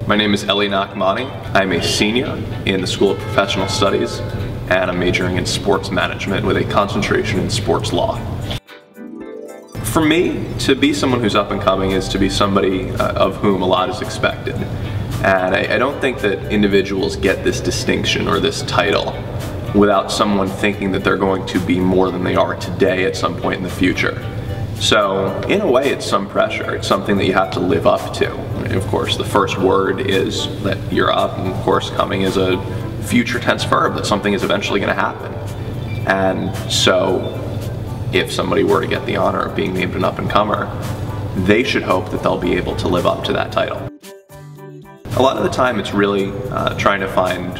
My name is Eli Nachmany. I'm a senior in the School of Professional Studies, and I'm majoring in sports management with a concentration in sports law. For me, to be someone who's up and coming is to be somebody of whom a lot is expected. And I don't think that individuals get this distinction or this title without someone thinking that they're going to be more than they are today at some point in the future. So in a way, it's some pressure. It's something that you have to live up to. And of course, the first word is that you're up, and of course, coming is a future tense verb, that something is eventually going to happen. And so if somebody were to get the honor of being named an up-and-comer, they should hope that they'll be able to live up to that title. A lot of the time, it's really trying to find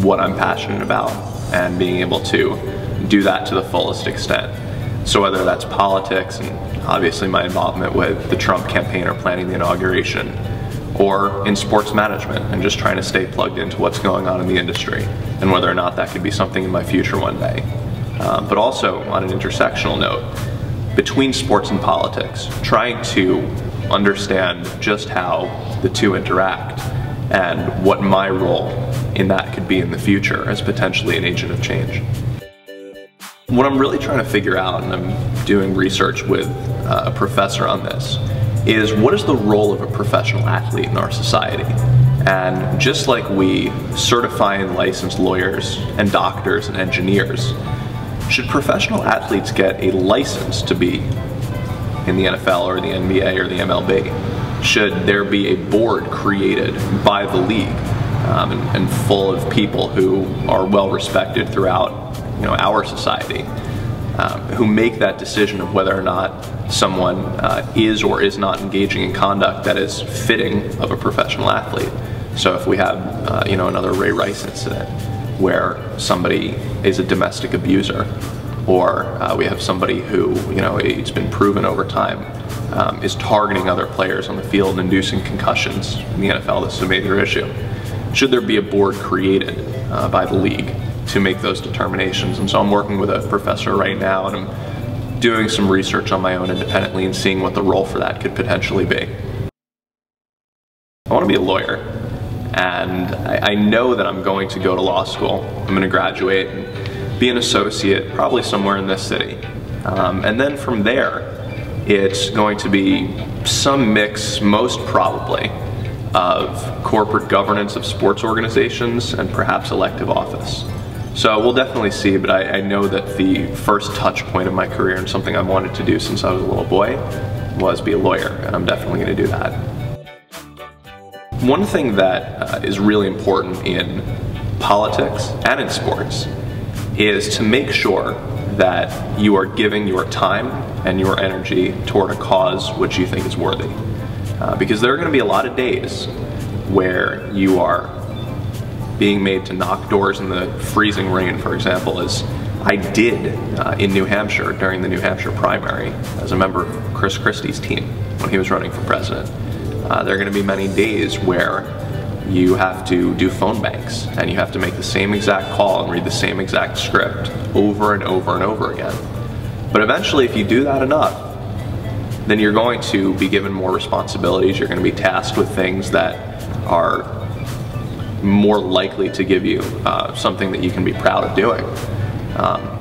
what I'm passionate about and being able to do that to the fullest extent. So whether that's politics, and obviously my involvement with the Trump campaign or planning the inauguration, or in sports management and just trying to stay plugged into what's going on in the industry and whether or not that could be something in my future one day. But also on an intersectional note, between sports and politics, trying to understand just how the two interact and what my role in that could be in the future as potentially an agent of change. What I'm really trying to figure out, and I'm doing research with a professor on this, is what is the role of a professional athlete in our society? And just like we certify and license lawyers and doctors and engineers, should professional athletes get a license to be in the NFL or the NBA or the MLB? Should there be a board created by the league and full of people who are well respected throughout our society, who make that decision of whether or not someone is or is not engaging in conduct that is fitting of a professional athlete? So if we have another Ray Rice incident where somebody is a domestic abuser, or we have somebody who, it's been proven over time, is targeting other players on the field and inducing concussions in the NFL, this is a major issue. Should there be a board created by the league to make those determinations? And so I'm working with a professor right now, and I'm doing some research on my own independently and seeing what the role for that could potentially be. I want to be a lawyer, and I know that I'm going to go to law school. I'm going to graduate and be an associate, probably somewhere in this city. And then from there, it's going to be some mix, most probably, of corporate governance of sports organizations and perhaps elective office. So we'll definitely see, but I know that the first touch point of my career and something I wanted to do since I was a little boy was be a lawyer, and I'm definitely going to do that. One thing that is really important in politics and in sports is to make sure that you are giving your time and your energy toward a cause which you think is worthy. Because there are going to be a lot of days where you are being made to knock doors in the freezing rain, for example, as I did in New Hampshire during the New Hampshire primary as a member of Chris Christie's team when he was running for president. There are going to be many days where you have to do phone banks and you have to make the same exact call and read the same exact script over and over and over again. But eventually, if you do that enough, then you're going to be given more responsibilities. You're going to be tasked with things that are more likely to give you something that you can be proud of doing.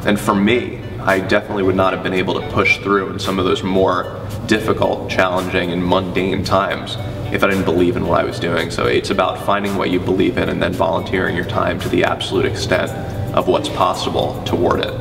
And for me, I definitely would not have been able to push through in some of those more difficult, challenging, and mundane times if I didn't believe in what I was doing. So it's about finding what you believe in and then volunteering your time to the absolute extent of what's possible toward it.